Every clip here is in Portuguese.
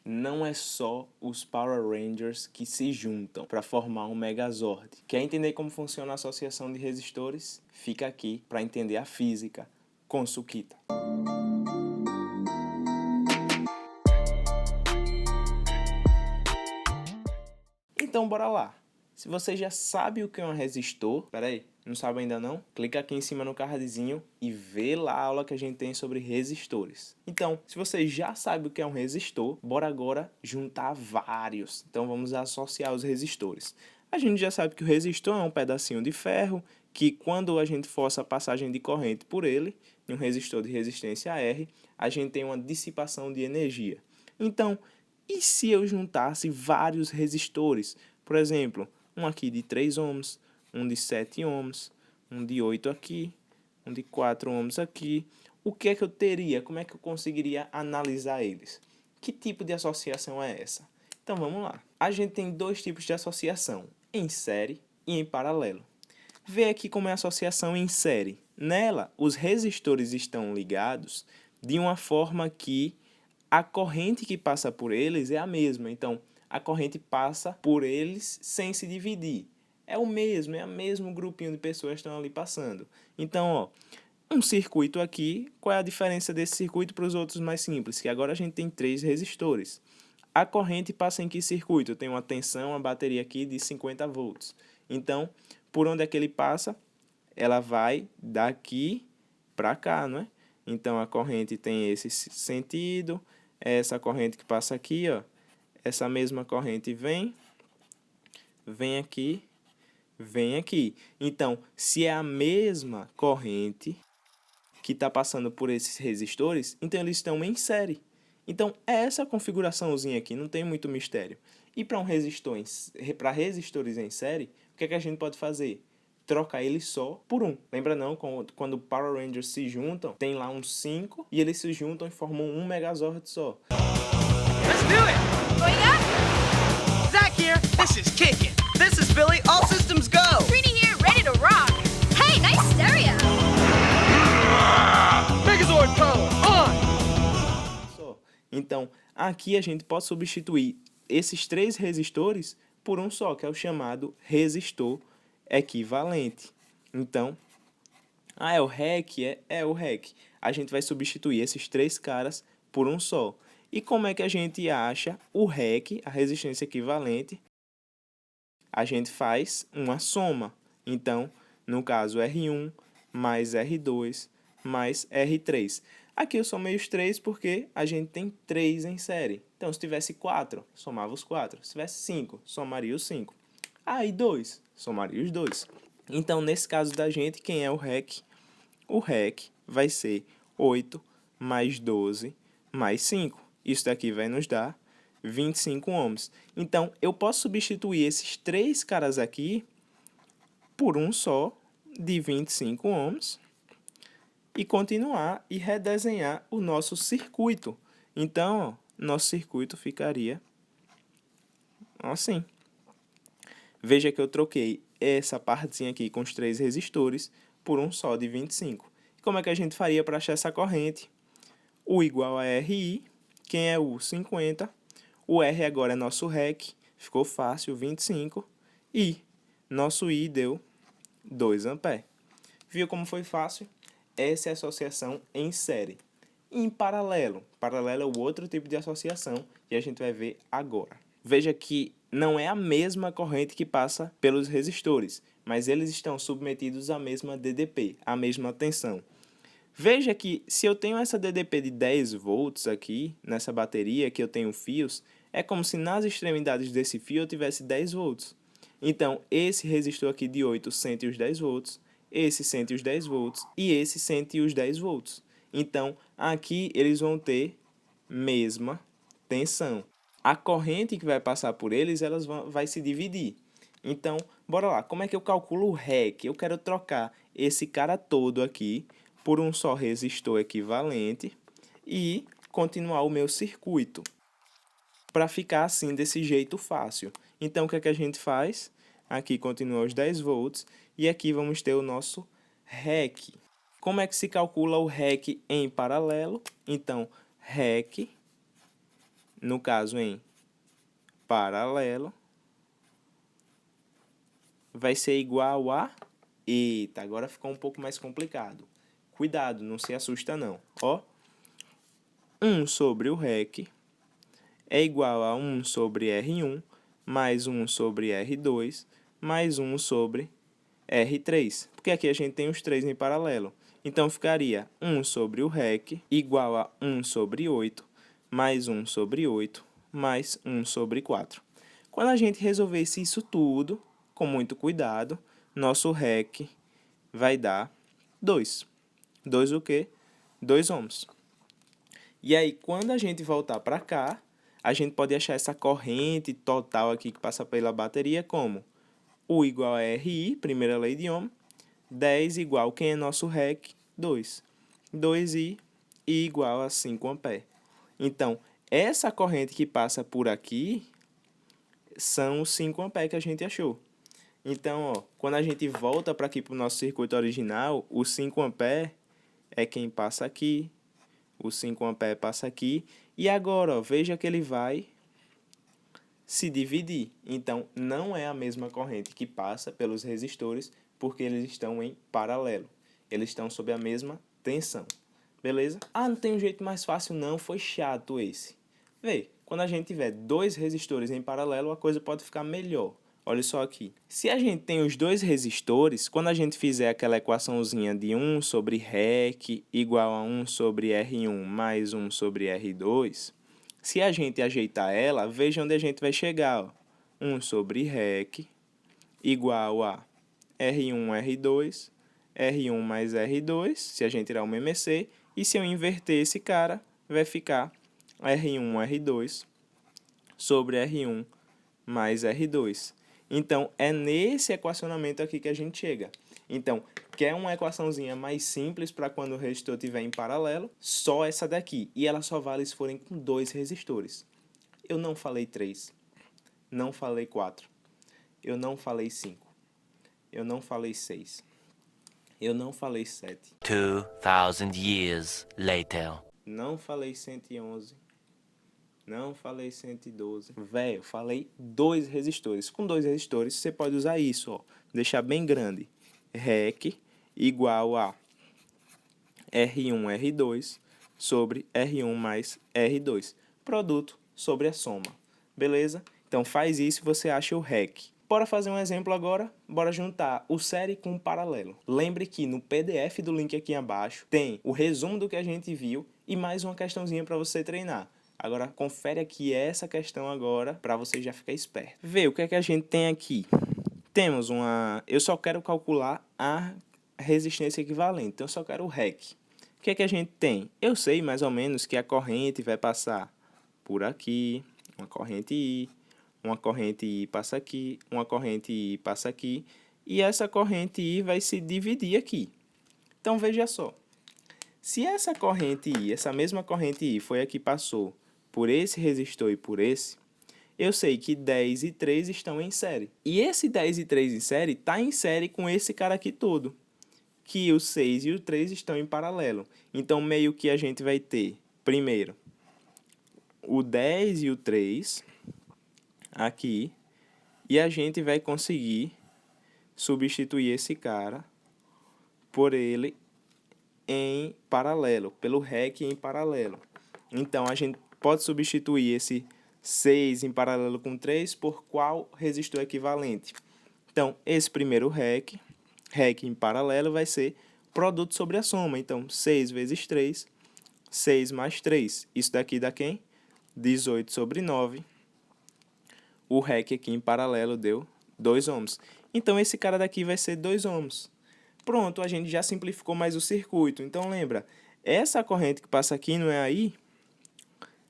não é só os Power Rangers que se juntam para formar um Megazord. Quer entender como funciona a associação de resistores? Fica aqui para entender a física com Sukita. Então bora lá. Se você já sabe o que é um resistor, não sabe ainda não? Clica aqui em cima no cardzinho e vê lá a aula que a gente tem sobre resistores. Então, se você já sabe o que é um resistor, bora agora juntar vários. Então vamos associar os resistores. A gente já sabe que o resistor é um pedacinho de ferro que quando a gente força a passagem de corrente por ele, em um resistor de resistência R, a gente tem uma dissipação de energia. Então, e se eu juntasse vários resistores? Por exemplo, um aqui de 3 ohms, um de 7 ohms, um de 8 aqui, um de 4 ohms aqui. O que é que eu teria? Como é que eu conseguiria analisar eles? Que tipo de associação é essa? Então vamos lá. A gente tem dois tipos de associação, em série e em paralelo. Vê aqui como é a associação em série. Nela, os resistores estão ligados de uma forma que a corrente que passa por eles é a mesma. Então, a corrente passa por eles sem se dividir. É o mesmo grupinho de pessoas que estão ali passando. Então, ó, um circuito aqui, qual é a diferença desse circuito para os outros mais simples? Que agora a gente tem 3 resistores. A corrente passa em que circuito? Eu tenho uma tensão, uma bateria aqui de 50 volts. Então, por onde é que ele passa? Ela vai daqui para cá, não é? Então, a corrente tem esse sentido. Essa corrente que passa aqui, ó, essa mesma corrente vem aqui, vem aqui. Então, se é a mesma corrente que está passando por esses resistores, então eles estão em série. Então, é essa configuraçãozinha aqui, não tem muito mistério. E para para resistores em série, o que é que a gente pode fazer? Trocar ele só por um. Lembra não, quando Power Rangers se juntam, tem lá uns 5 e eles se juntam e formam um Megazord só. Let's do it! Going up! Zach here. This is kicking. This is Billy. All systems go. Trini here, ready to rock! Hey, nice stereo! Megazord power on! Então, aqui a gente pode substituir esses 3 resistores por um só, que é o chamado resistor equivalente. Então, é o REC? É o REC. A gente vai substituir esses 3 caras por um só. E como é que a gente acha o REC, a resistência equivalente? A gente faz uma soma. Então, no caso, R1 mais R2 mais R3. Aqui eu somei os 3 porque a gente tem 3 em série. Então, se tivesse 4, somava os 4. Se tivesse 5, somaria os 5. E 2, somaria os 2. Então, nesse caso da gente, quem é o REC? O REC vai ser 8 mais 12 mais 5. Isso daqui vai nos dar 25 ohms. Então, eu posso substituir esses 3 caras aqui por um só de 25 ohms e continuar e redesenhar o nosso circuito. Então, ó, nosso circuito ficaria assim. Veja que eu troquei essa partezinha aqui com os 3 resistores por um só de 25. Como é que a gente faria para achar essa corrente? U igual a RI, quem é U? 50. O R agora é nosso REC, ficou fácil, 25. E nosso I deu 2 A. Viu como foi fácil? Essa é a associação em série. Em paralelo. Paralelo é o outro tipo de associação e a gente vai ver agora. Veja que não é a mesma corrente que passa pelos resistores, mas eles estão submetidos à mesma DDP, à mesma tensão. Veja que se eu tenho essa DDP de 10 volts aqui, nessa bateria que eu tenho fios, é como se nas extremidades desse fio eu tivesse 10 volts. Então, esse resistor aqui de 8 sente os 10 volts, esse sente os 10 volts e esse sente os 10 volts. Então, aqui eles vão ter mesma tensão. A corrente que vai passar por eles, vai se dividir. Então, bora lá. Como é que eu calculo o REC? Eu quero trocar esse cara todo aqui por um só resistor equivalente e continuar o meu circuito para ficar assim, desse jeito fácil. Então, o que é que a gente faz? Aqui continua os 10 volts e aqui vamos ter o nosso REC. Como é que se calcula o REC em paralelo? Então, REC no caso em paralelo, vai ser igual a... Eita, agora ficou um pouco mais complicado. Cuidado, não se assusta não. Ó, 1 sobre o REC é igual a 1 sobre R1 mais 1 sobre R2 mais 1 sobre R3. Porque aqui a gente tem os 3 em paralelo. Então, ficaria 1 sobre o REC igual a 1 sobre 8 mais 1 sobre 8 mais 1 sobre 4. Quando a gente resolvesse isso tudo, com muito cuidado, nosso REC vai dar 2. 2 o quê? 2 ohms. E aí, quando a gente voltar para cá, a gente pode achar essa corrente total aqui que passa pela bateria como U igual a RI, primeira lei de Ohm, 10 igual, quem é nosso REC? 2. 2I, I igual a 5 ampere. Então, essa corrente que passa por aqui são os 5 ampere que a gente achou. Então, ó, quando a gente volta para aqui para o nosso circuito original, o 5 ampere é quem passa aqui, o 5 ampere passa aqui, e agora, ó, veja que ele vai se dividir. Então, não é a mesma corrente que passa pelos resistores, porque eles estão em paralelo. Eles estão sob a mesma tensão. Beleza? Ah, não tem um jeito mais fácil não, foi chato esse. Vê, quando a gente tiver 2 resistores em paralelo, a coisa pode ficar melhor. Olha só aqui. Se a gente tem os 2 resistores, quando a gente fizer aquela equaçãozinha de 1 sobre REC igual a 1 sobre R1 mais 1 sobre R2, se a gente ajeitar ela, veja onde a gente vai chegar. Ó. 1 sobre REC igual a R1, R2, R1 mais R2, se a gente tirar o MMC, e se eu inverter esse cara, vai ficar R1, R2 sobre R1 mais R2. Então, é nesse equacionamento aqui que a gente chega. Então, quer uma equaçãozinha mais simples para quando o resistor estiver em paralelo? Só essa daqui. E ela só vale se forem com 2 resistores. Eu não falei 3. Não falei 4. Eu não falei 5. Eu não falei 6. Eu não falei 7. 2000 years later. Não falei 111. Não falei 112. Velho, falei 2 resistores. Com 2 resistores, você pode usar isso, ó. Deixar bem grande. REC igual a R1, R2 sobre R1 mais R2. Produto sobre a soma. Beleza? Então, faz isso e você acha o REC. Bora fazer um exemplo agora? Bora juntar o série com o paralelo. Lembre que no PDF do link aqui abaixo tem o resumo do que a gente viu e mais uma questãozinha para você treinar. Agora, confere aqui essa questão agora para você já ficar esperto. Vê o que é que a gente tem aqui. Temos uma... Eu só quero calcular a resistência equivalente, então eu só quero o REC. O que é que a gente tem? Eu sei mais ou menos que a corrente vai passar por aqui, uma corrente I, uma corrente I passa aqui, uma corrente I passa aqui, e essa corrente I vai se dividir aqui. Então, veja só. Se essa corrente I, essa mesma corrente I, foi a que passou por esse resistor e por esse, eu sei que 10 e 3 estão em série. E esse 10 e 3 em série está em série com esse cara aqui todo, que o 6 e o 3 estão em paralelo. Então, meio que a gente vai ter, primeiro, o 10 e o 3 aqui, e a gente vai conseguir substituir esse cara por ele em paralelo, pelo REC em paralelo. Então, a gente pode substituir esse 6 em paralelo com 3 por qual resistor equivalente? Então, esse primeiro REC em paralelo vai ser produto sobre a soma. Então, 6 vezes 3, 6 mais 3. Isso daqui dá quem? 18 sobre 9. O REC aqui em paralelo deu 2 ohms. Então, esse cara daqui vai ser 2 ohms. Pronto, a gente já simplificou mais o circuito. Então, lembra, essa corrente que passa aqui não é aí?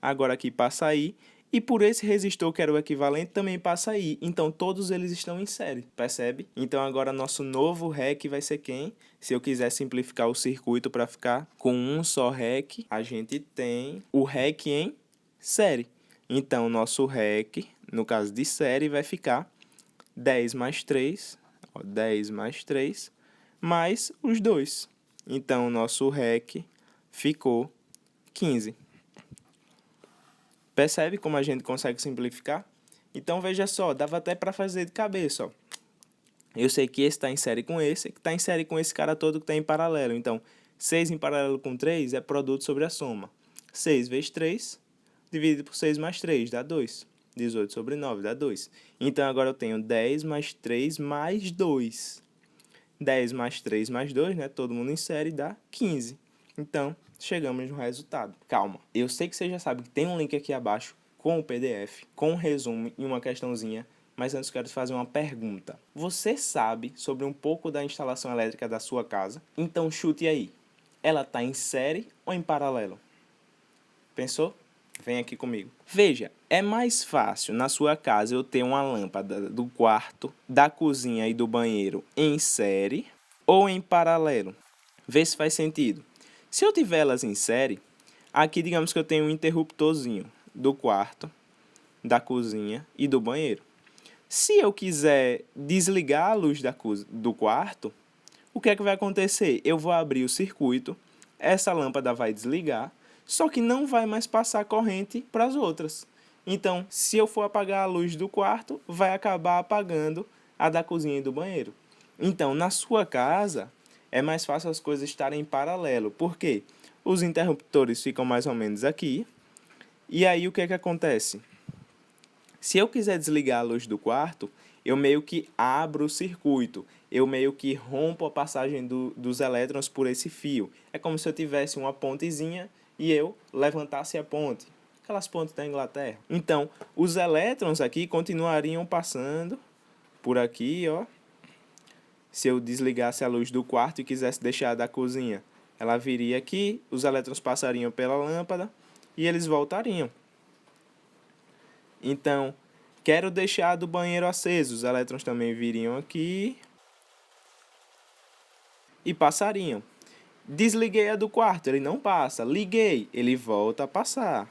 Agora aqui passa aí. E por esse resistor, que era o equivalente, também passa aí. Então, todos eles estão em série, percebe? Então, agora nosso novo REC vai ser quem? Se eu quiser simplificar o circuito para ficar com um só REC, a gente tem o REC em série. Então, nosso REC, no caso de série, vai ficar 10 mais 3, ó, 10 mais 3, mais os 2. Então, nosso REC ficou 15. Percebe como a gente consegue simplificar? Então veja só, dava até para fazer de cabeça, ó. Eu sei que esse está em série com esse, que está em série com esse cara todo que está em paralelo. Então, 6 em paralelo com 3 é produto sobre a soma. 6 vezes 3, dividido por 6 mais 3, dá 2. 18 sobre 9, dá 2. Então, agora eu tenho 10 mais 3 mais 2. 10 mais 3 mais 2, né? Todo mundo em série, dá 15. Então, chegamos no resultado. Calma, eu sei que você já sabe que tem um link aqui abaixo com o PDF, com um resumo e uma questãozinha, mas antes quero te fazer uma pergunta. Você sabe sobre um pouco da instalação elétrica da sua casa? Então chute aí. Ela está em série ou em paralelo? Pensou? Vem aqui comigo. Veja, é mais fácil na sua casa eu ter uma lâmpada do quarto, da cozinha e do banheiro em série ou em paralelo? Vê se faz sentido. Se eu tiver elas em série, aqui digamos que eu tenho um interruptorzinho do quarto, da cozinha e do banheiro. Se eu quiser desligar a luz do quarto, o que é que vai acontecer? Eu vou abrir o circuito, essa lâmpada vai desligar, só que não vai mais passar corrente para as outras. Então, se eu for apagar a luz do quarto, vai acabar apagando a da cozinha e do banheiro. Então, na sua casa, é mais fácil as coisas estarem em paralelo. Por quê? Os interruptores ficam mais ou menos aqui. E aí, o que é que acontece? Se eu quiser desligar a luz do quarto, eu meio que abro o circuito, eu meio que rompo a passagem dos elétrons por esse fio. É como se eu tivesse uma pontezinha e eu levantasse a ponte, aquelas pontes da Inglaterra. Então, os elétrons aqui continuariam passando por aqui, ó. Se eu desligasse a luz do quarto e quisesse deixar a da cozinha, ela viria aqui, os elétrons passariam pela lâmpada e eles voltariam. Então, quero deixar a do banheiro aceso, os elétrons também viriam aqui e passariam. Desliguei a do quarto, ele não passa. Liguei, ele volta a passar.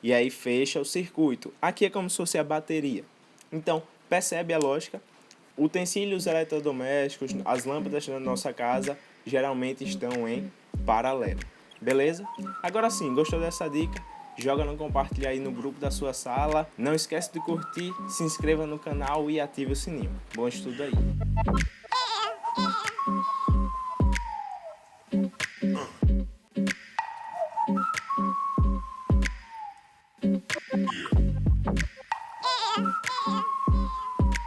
E aí fecha o circuito. Aqui é como se fosse a bateria. Então, percebe a lógica? Utensílios eletrodomésticos, as lâmpadas da nossa casa, geralmente estão em paralelo. Beleza? Agora sim, gostou dessa dica? Joga no compartilhar aí no grupo da sua sala. Não esquece de curtir, se inscreva no canal e ative o sininho. Bom estudo aí!